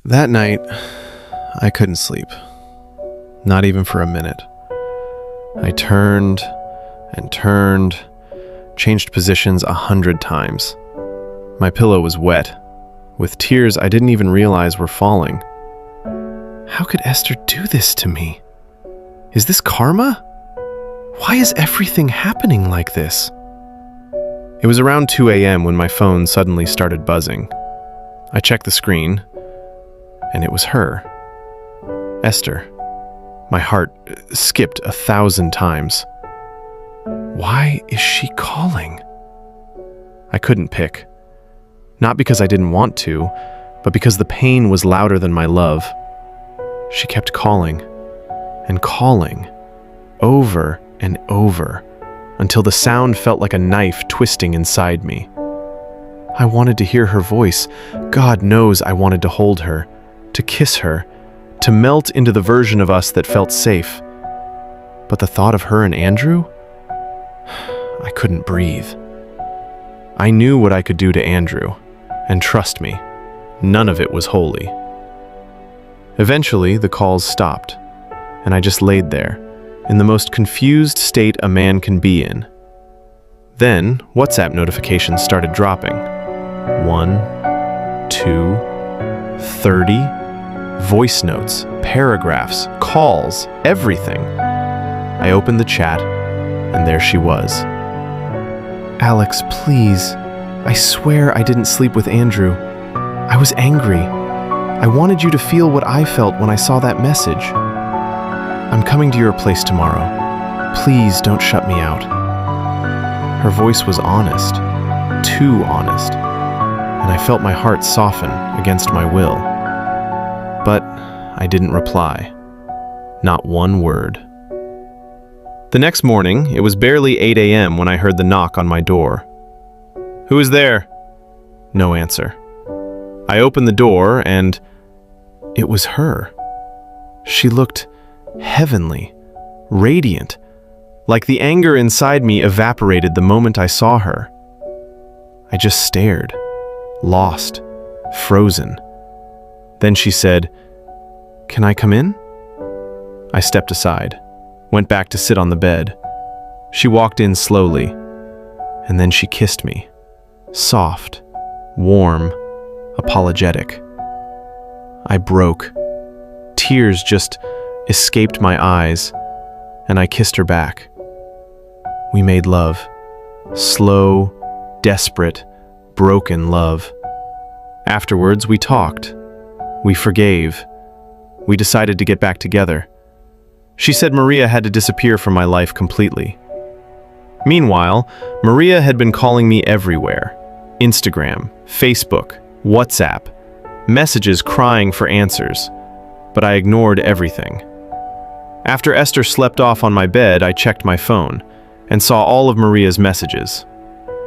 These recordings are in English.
That night, I couldn't sleep. Not even for a minute. I turned and turned, changed positions 100 times. My pillow was wet, with tears I didn't even realize were falling. How could Esther do this to me? Is this karma? Why is everything happening like this? It was around 2 a.m. when my phone suddenly started buzzing. I checked the screen, and it was her. Esther. My heart skipped 1,000 times. Why is she calling? I couldn't pick. Not because I didn't want to, but because the pain was louder than my love. She kept calling and calling, over and over, until the sound felt like a knife twisting inside me. I wanted to hear her voice. God knows I wanted to hold her, to kiss her, to melt into the version of us that felt safe. But the thought of her and Andrew? I couldn't breathe. I knew what I could do to Andrew, and trust me, none of it was holy. Eventually, the calls stopped, and I just laid there, in the most confused state a man can be in. Then, WhatsApp notifications started dropping. 1, 2, 30, voice notes, paragraphs, calls, everything. I opened the chat, and there she was. Alex, please. I swear I didn't sleep with Andrew. I was angry. I wanted you to feel what I felt when I saw that message. I'm coming to your place tomorrow. Please don't shut me out. Her voice was honest, too honest, and I felt my heart soften against my will. But I didn't reply. Not one word. The next morning, it was barely 8 a.m. when I heard the knock on my door. Who is there? No answer. I opened the door and it was her. She looked heavenly, radiant, like the anger inside me evaporated the moment I saw her. I just stared, lost, frozen. Then she said, "Can I come in?" I stepped aside, went back to sit on the bed. She walked in slowly, and then she kissed me. Soft, warm, apologetic. I broke. Tears just escaped my eyes, and I kissed her back. We made love. Slow, desperate, broken love. Afterwards, we talked. We forgave. We decided to get back together. She said Maria had to disappear from my life completely. Meanwhile, Maria had been calling me everywhere. Instagram, Facebook, WhatsApp, messages crying for answers, but I ignored everything. After Esther slept off on my bed, I checked my phone and saw all of Maria's messages.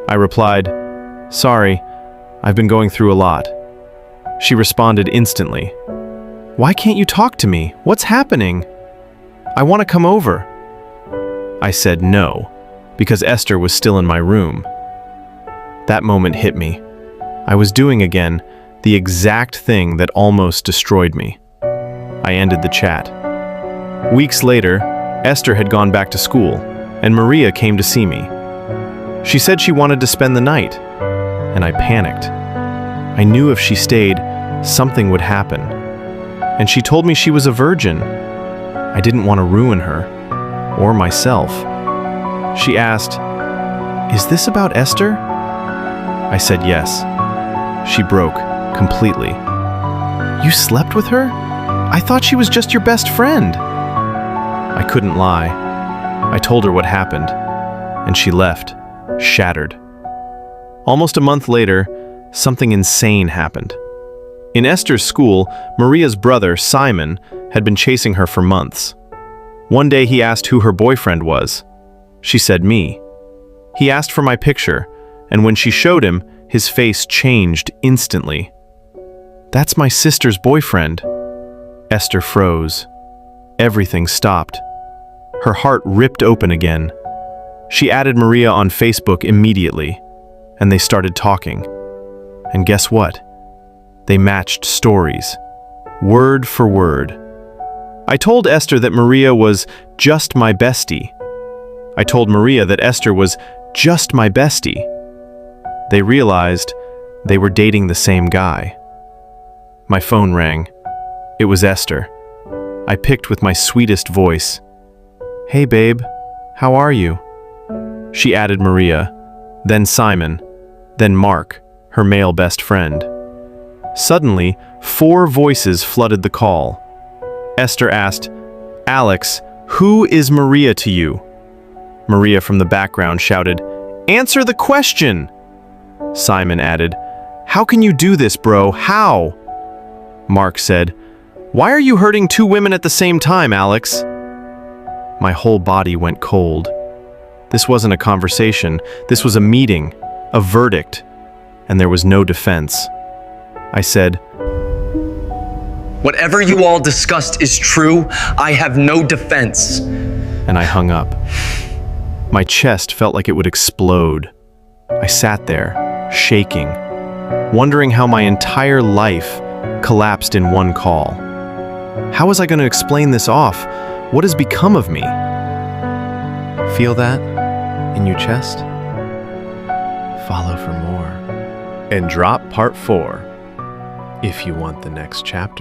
I replied, "Sorry, I've been going through a lot." She responded instantly, "Why can't you talk to me? What's happening? I want to come over." I said no, because Esther was still in my room. That moment hit me. I was doing again the exact thing that almost destroyed me. I ended the chat. Weeks later, Esther had gone back to school, and Maria came to see me. She said she wanted to spend the night, and I panicked. I knew if she stayed, something would happen. And she told me she was a virgin. I didn't want to ruin her, or myself. She asked, "Is this about Esther?" I said yes. She broke completely. "You slept with her? I thought she was just your best friend." I couldn't lie. I told her what happened, and she left, shattered. Almost a month later, something insane happened. In Esther's school, Maria's brother, Simon, had been chasing her for months. One day he asked who her boyfriend was. She said me. He asked for my picture, and when she showed him, his face changed instantly. "That's my sister's boyfriend." Esther froze. Everything stopped. Her heart ripped open again. She added Maria on Facebook immediately, and they started talking. And guess what? They matched stories, word for word. I told Esther that Maria was just my bestie. I told Maria that Esther was just my bestie. They realized they were dating the same guy. My phone rang. It was Esther. I picked with my sweetest voice. "Hey babe, how are you?" She added Maria, then Simon, then Mark, her male best friend. Suddenly, 4 voices flooded the call. Esther asked, "Alex, who is Maria to you?" Maria from the background shouted, "Answer the question!" Simon added, "How can you do this, bro? How?" Mark said, "Why are you hurting 2 women at the same time, Alex?" My whole body went cold. This wasn't a conversation. This was a meeting, a verdict, and there was no defense. I said, "Whatever you all discussed is true. I have no defense." And I hung up. My chest felt like it would explode. I sat there, shaking, wondering how my entire life collapsed in one call. How was I going to explain this off? What has become of me? Feel that in your chest? Follow for more. And drop part 4 if you want the next chapter.